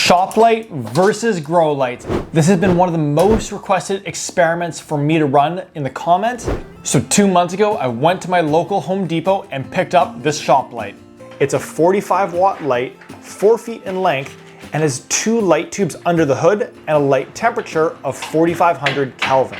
Shop light versus grow light. This has been one of the most requested experiments for me to run in the comments. So 2 months ago, I went to my local Home Depot and picked up this shop light. It's a 45 watt light, 4 feet in length, and has 2 light tubes under the hood and a light temperature of 4,500 Kelvin.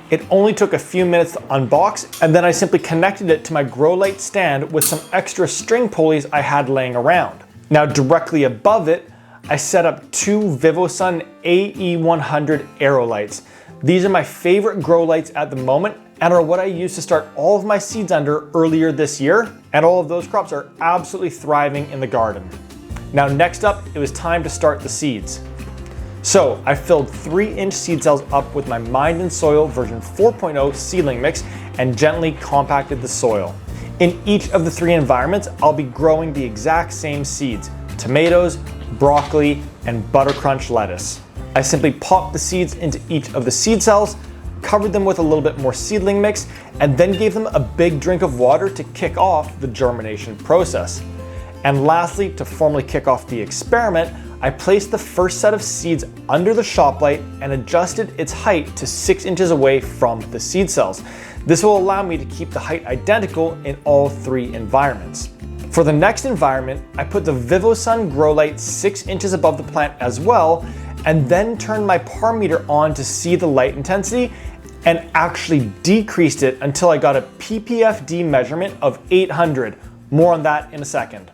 It only took a few minutes to unbox, and then I simply connected it to my grow light stand with some extra string pulleys I had laying around. Now directly above it, I set up 2 VIVOSUN AE100 AeroLights. These are my favorite grow lights at the moment and are what I used to start all of my seeds under earlier this year, and all of those crops are absolutely thriving in the garden. Now next up, it was time to start the seeds. So I filled 3-inch seed cells up with my Mind and Soil version 4.0 seedling mix and gently compacted the soil. In each of the 3 environments, I'll be growing the exact same seeds: tomatoes, broccoli, and butter crunch lettuce. I simply popped the seeds into each of the seed cells, covered them with a little bit more seedling mix, and then gave them a big drink of water to kick off the germination process. And lastly, to formally kick off the experiment, I placed the first set of seeds under the shop light and adjusted its height to 6 inches away from the seed cells. This will allow me to keep the height identical in all 3 environments. For the next environment, I put the VIVOSUN grow light 6 inches above the plant as well, and then turned my PARMETER on to see the light intensity and actually decreased it until I got a ppfd measurement of 800. More on that in a second.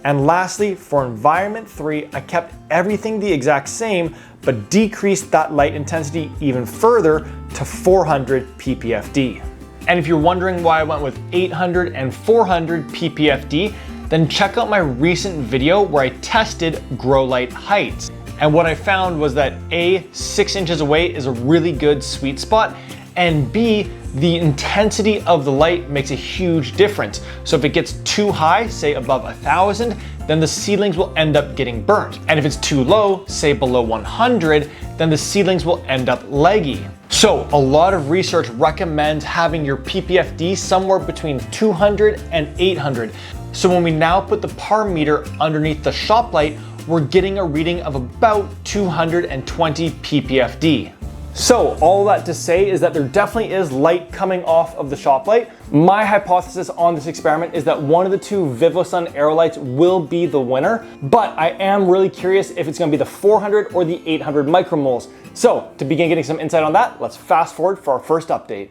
And lastly, for environment 3, I kept everything the exact same, but decreased that light intensity even further to 400 ppfd. And if you're wondering why I went with 800 and 400 ppfd, then check out my recent video where I tested grow light heights. And what I found was that A, 6 inches away is a really good sweet spot, and B, the intensity of the light makes a huge difference. So if it gets too high, say above 1,000, then the seedlings will end up getting burnt. And if it's too low, say below 100, then the seedlings will end up leggy. So a lot of research recommends having your ppfd somewhere between 200 and 800. So when we now put the PARMETER underneath the shop light, we're getting a reading of about 220 ppfd. So all that to say is that there definitely is light coming off of the shop light. My hypothesis on this experiment is that one of the 2 VIVOSUN AeroLights will be the winner, but I am really curious if it's going to be the 400 or the 800 micromoles. So to begin getting some insight on that, let's fast forward for our first update.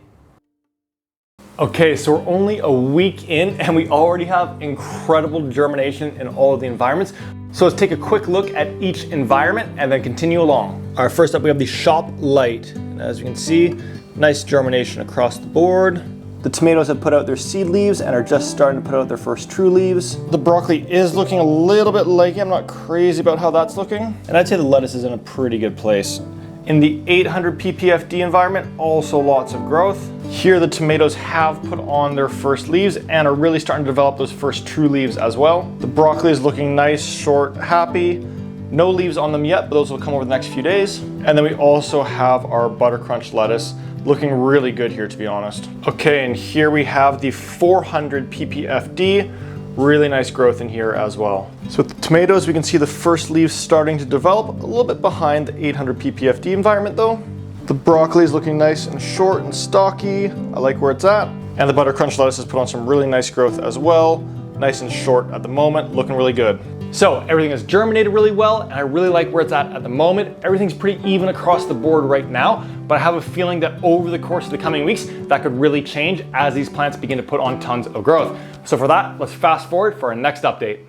Okay, so we're only a week in and we already have incredible germination in all of the environments. So let's take a quick look at each environment and then continue along. All right, first up we have the shop light. And as you can see, nice germination across the board. The tomatoes have put out their seed leaves and are just starting to put out their first true leaves. The broccoli is looking a little bit leggy. I'm not crazy about how that's looking. And I'd say the lettuce is in a pretty good place. In the 800 ppfd environment, also lots of growth. Here the tomatoes have put on their first leaves and are really starting to develop those first true leaves as well. The broccoli is looking nice, short, happy. No leaves on them yet, but those will come over the next few days. And then we also have our butter crunch lettuce looking really good here, to be honest. Okay, and here we have the 400 ppfd. Really nice growth in here as well. So with the tomatoes, we can see the first leaves starting to develop, a little bit behind the 800 ppfd environment though. The broccoli is looking nice and short and stocky. I like where it's at. And the butter crunch lettuce has put on some really nice growth as well. Nice and short at the moment, looking really good. So everything has germinated really well and I really like where it's at the moment. Everything's pretty even across the board right now, but I have a feeling that over the course of the coming weeks, that could really change as these plants begin to put on tons of growth. So for that, let's fast forward for our next update.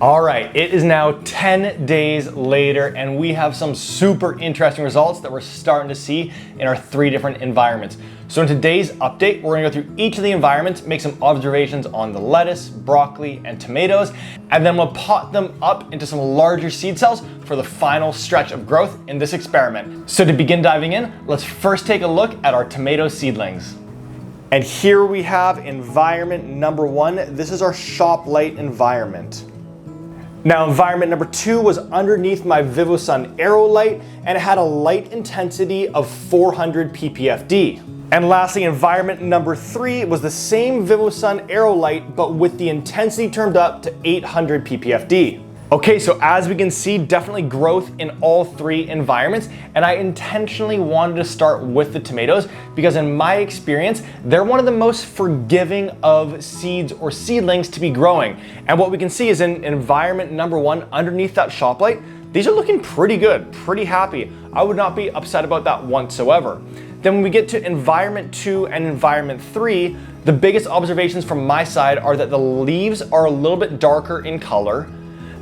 All right, it is now 10 days later and we have some super interesting results that we're starting to see in our 3 different environments. So in today's update, we're gonna go through each of the environments, make some observations on the lettuce, broccoli, and tomatoes, and then we'll pot them up into some larger seed cells for the final stretch of growth in this experiment. So to begin diving in, let's first take a look at our tomato seedlings. And here we have environment number 1. This is our shop light environment. Now environment number 2 was underneath my VIVOSUN AeroLight and it had a light intensity of 400 ppfd. And lastly, environment number 3 was the same VIVOSUN AeroLight but with the intensity turned up to 800 ppfd. Okay, so as we can see, definitely growth in all three environments, and I intentionally wanted to start with the tomatoes because in my experience, they're one of the most forgiving of seeds or seedlings to be growing. And what we can see is in environment number 1, underneath that shop light, these are looking pretty good, pretty happy. I would not be upset about that whatsoever. Then when we get to environment 2 and environment 3, the biggest observations from my side are that the leaves are a little bit darker in color,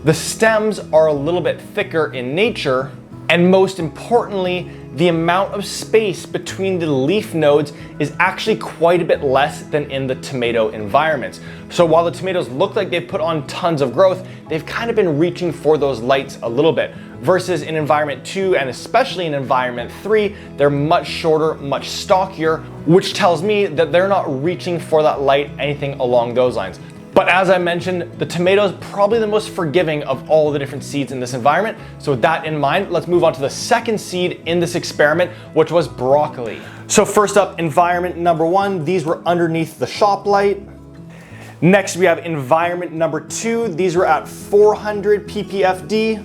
the stems are a little bit thicker in nature, and most importantly, the amount of space between the leaf nodes is actually quite a bit less than in the tomato environments. So while the tomatoes look like they've put on tons of growth, they've kind of been reaching for those lights a little bit. Versus in environment 2 and especially in environment 3, they're much shorter, much stockier, which tells me that they're not reaching for that light, anything along those lines. But as I mentioned, the tomato is probably the most forgiving of all the different seeds in this environment. So with that in mind, let's move on to the second seed in this experiment, which was broccoli. So first up, environment number 1, these were underneath the shop light. Next, we have environment number 2. These were at 400 ppfd.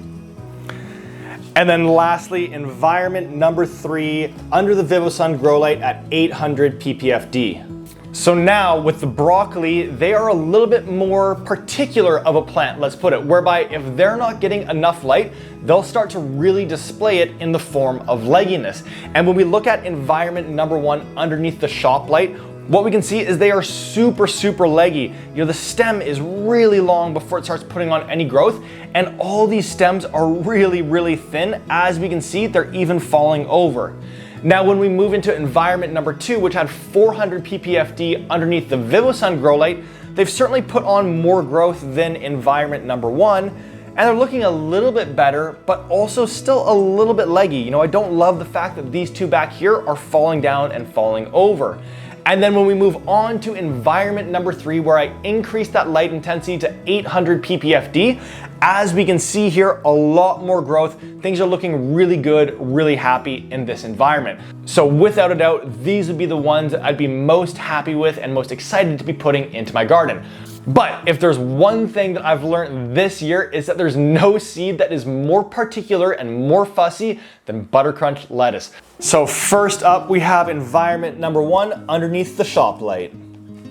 And then lastly, environment number 3, under the VIVOSUN grow light at 800 ppfd. So now with the broccoli, they are a little bit more particular of a plant, let's put it, whereby if they're not getting enough light, they'll start to really display it in the form of legginess. And when we look at environment number 1 underneath the shop light, what we can see is they are super leggy. You know, the stem is really long before it starts putting on any growth, and all these stems are really thin. As we can see, they're even falling over. Now, when we move into environment number 2, which had 400 ppfd underneath the VIVOSUN grow light, they've certainly put on more growth than environment number 1, and they're looking a little bit better, but also still a little bit leggy. You know, I don't love the fact that these two back here are falling down and falling over. And then when we move on to environment number 3, where I increased that light intensity to 800 ppfd, as we can see here, a lot more growth. Things are looking really good, really happy in this environment. So without a doubt, these would be the ones that I'd be most happy with and most excited to be putting into my garden. But if there's one thing that I've learned this year, is that there's no seed that is more particular and more fussy than buttercrunch lettuce. So first up, we have environment number 1 underneath the shop light.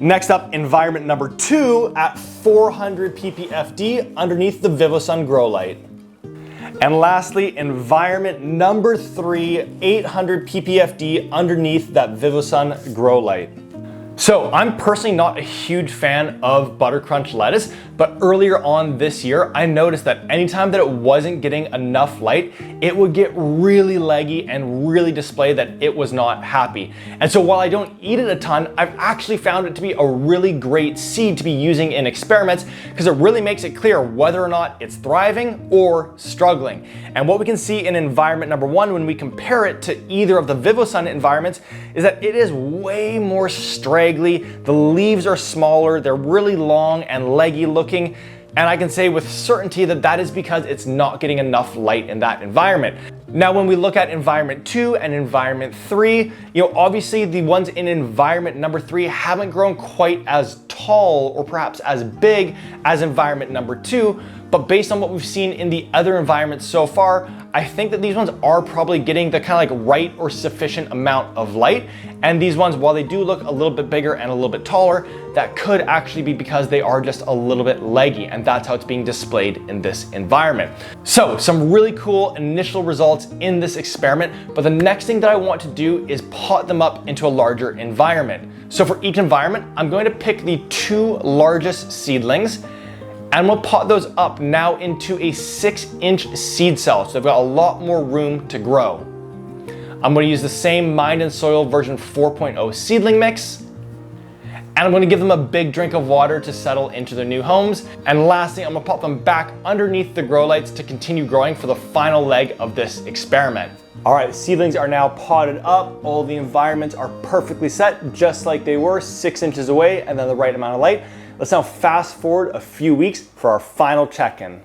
Next up, environment number 2 at 400 ppfd underneath the VIVOSUN grow light. And lastly, environment number 3, 800 ppfd underneath that VIVOSUN grow light. So I'm personally not a huge fan of buttercrunch lettuce, but earlier on this year, I noticed that anytime that it wasn't getting enough light, it would get really leggy and really display that it was not happy. And so while I don't eat it a ton, I've actually found it to be a really great seed to be using in experiments because it really makes it clear whether or not it's thriving or struggling. And what we can see in environment number 1 when we compare it to either of the VIVOSUN environments is that it is way more straggly. The leaves are smaller, they're really long and leggy looking, and I can say with certainty that that is because it's not getting enough light in that environment. Now, when we look at environment 2 and environment 3, you know, obviously the ones in environment number 3 haven't grown quite as tall or perhaps as big as environment number 2, but based on what we've seen in the other environments so far, I think that these ones are probably getting the kind of like right or sufficient amount of light. And these ones, while they do look a little bit bigger and a little bit taller, that could actually be because they are just a little bit leggy, and that's how it's being displayed in this environment. So some really cool initial results in this experiment, but the next thing that I want to do is pot them up into a larger environment. So for each environment, I'm going to pick the 2 largest seedlings, and we'll pot those up now into a 6-inch seed cell. So they've got a lot more room to grow. I'm going to use the same Mind and Soil version 4.0 seedling mix. And I'm going to give them a big drink of water to settle into their new homes. And lastly, I'm going to pop them back underneath the grow lights to continue growing for the final leg of this experiment. All right, the seedlings are now potted up. All the environments are perfectly set, just like they were 6 inches away and then the right amount of light. Let's now fast forward a few weeks for our final check-in.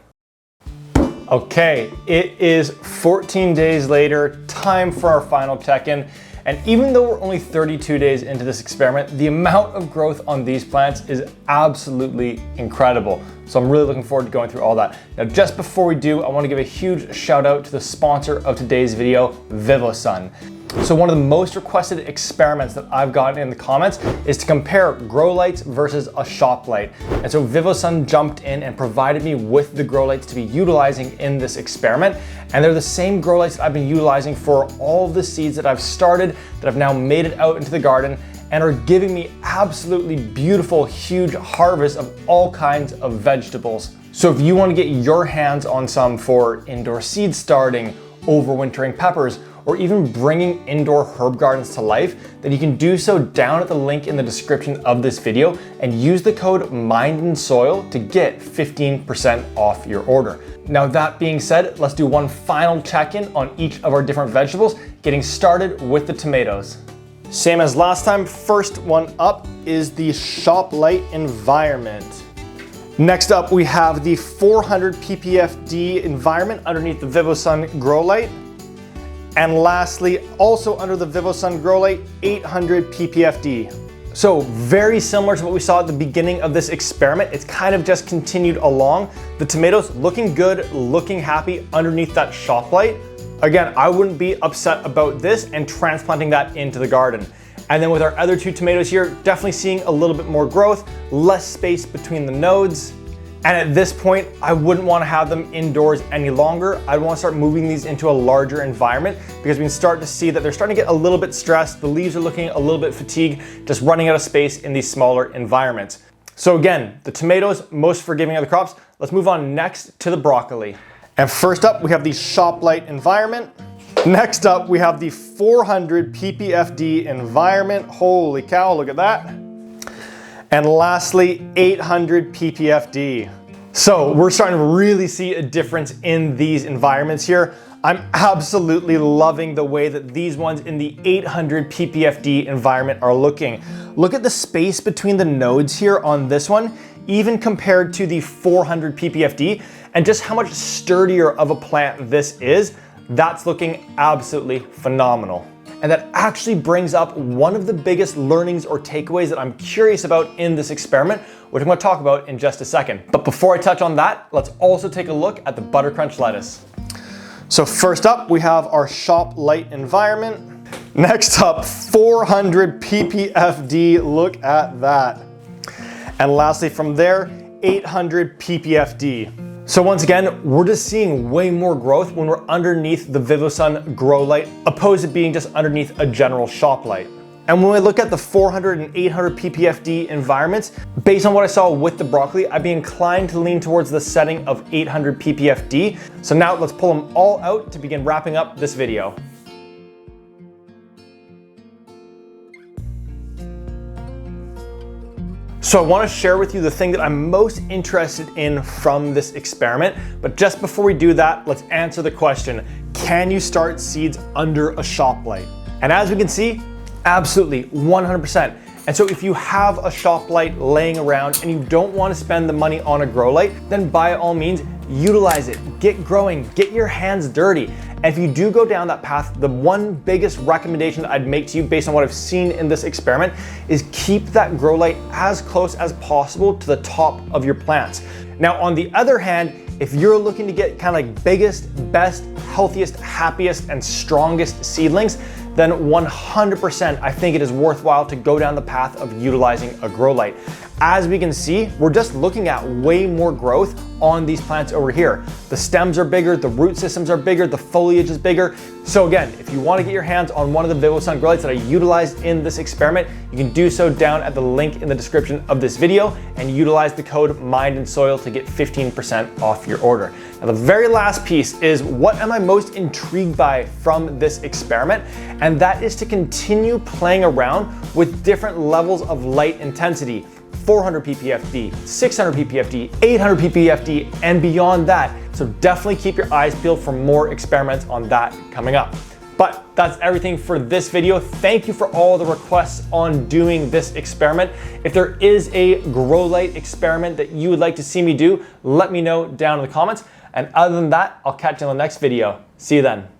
Okay, it is 14 days later, time for our final check-in. And even though we're only 32 days into this experiment, the amount of growth on these plants is absolutely incredible. So I'm really looking forward to going through all that. Now, just before we do, I want to give a huge shout out to the sponsor of today's video, VIVOSUN. So one of the most requested experiments that I've gotten in the comments is to compare grow lights versus a shop light. And so VIVOSUN jumped in and provided me with the grow lights to be utilizing in this experiment. And they're the same grow lights that I've been utilizing for all of the seeds that I've started, that I've now made it out into the garden, and are giving me absolutely beautiful, huge harvests of all kinds of vegetables. So if you want to get your hands on some for indoor seed starting, overwintering peppers, or even bringing indoor herb gardens to life, then you can do so down at the link in the description of this video and use the code mindandsoil to get 15% off your order. Now that being said, let's do one final check-in on each of our different vegetables, getting started with the tomatoes. Same as last time, first one up is the shop light environment. Next up, we have the 400 ppfd environment underneath the VIVOSUN grow light. And lastly, also under the VIVOSUN grow light, 800 ppfd. So very similar to what we saw at the beginning of this experiment. It's kind of just continued along. The tomatoes looking good, looking happy underneath that shop light. Again, I wouldn't be upset about this and transplanting that into the garden. And then with our other two tomatoes here, definitely seeing a little bit more growth, less space between the nodes. And at this point, I wouldn't want to have them indoors any longer. I'd want to start moving these into a larger environment because we can start to see that they're starting to get a little bit stressed. The leaves are looking a little bit fatigued, just running out of space in these smaller environments. So again, the tomatoes, most forgiving of the crops. Let's move on next to the broccoli. And first up, we have the shop light environment. Next up, we have the 400 ppfd environment. Holy cow, look at that. And lastly, 800 ppfd. So we're starting to really see a difference in these environments here. I'm absolutely loving the way that these ones in the 800 ppfd environment are looking. Look at the space between the nodes here on this one, even compared to the 400 ppfd, and just how much sturdier of a plant this is. That's looking absolutely phenomenal. And that actually brings up one of the biggest learnings or takeaways that I'm curious about in this experiment, which I'm going to talk about in just a second. But before I touch on that, let's also take a look at the butter crunch lettuce. So first up, we have our shop light environment. Next up, 400 ppfd, look at that. And lastly from there, 800 ppfd. So once again, we're just seeing way more growth when we're underneath the VIVOSUN grow light, opposed to being just underneath a general shop light. And when we look at the 400 and 800 ppfd environments, based on what I saw with the broccoli, I'd be inclined to lean towards the setting of 800 ppfd. So now let's pull them all out to begin wrapping up this video. So I want to share with you the thing that I'm most interested in from this experiment. But just before we do that, let's answer the question, can you start seeds under a shop light? And as we can see, absolutely, 100%. And so if you have a shop light laying around and you don't want to spend the money on a grow light, then by all means, utilize it, get growing, get your hands dirty. And if you do go down that path, the one biggest recommendation that I'd make to you based on what I've seen in this experiment is keep that grow light as close as possible to the top of your plants. Now, on the other hand, if you're looking to get kind of like biggest, best, healthiest, happiest, and strongest seedlings, then 100% I think it is worthwhile to go down the path of utilizing a grow light. As we can see, we're just looking at way more growth on these plants over here. The stems are bigger, the root systems are bigger, the foliage is bigger. So again, if you want to get your hands on one of the VIVOSUN grow lights that I utilized in this experiment, you can do so down at the link in the description of this video and utilize the code mindandsoil to get 15% off your order. Now the very last piece is what am I most intrigued by from this experiment? And that is to continue playing around with different levels of light intensity. 400 ppfd, 600 ppfd, 800 ppfd, and beyond that. So definitely keep your eyes peeled for more experiments on that coming up. But that's everything for this video. Thank you for all the requests on doing this experiment. If there is a grow light experiment that you would like to see me do, let me know down in the comments. And other than that, I'll catch you in the next video. See you then.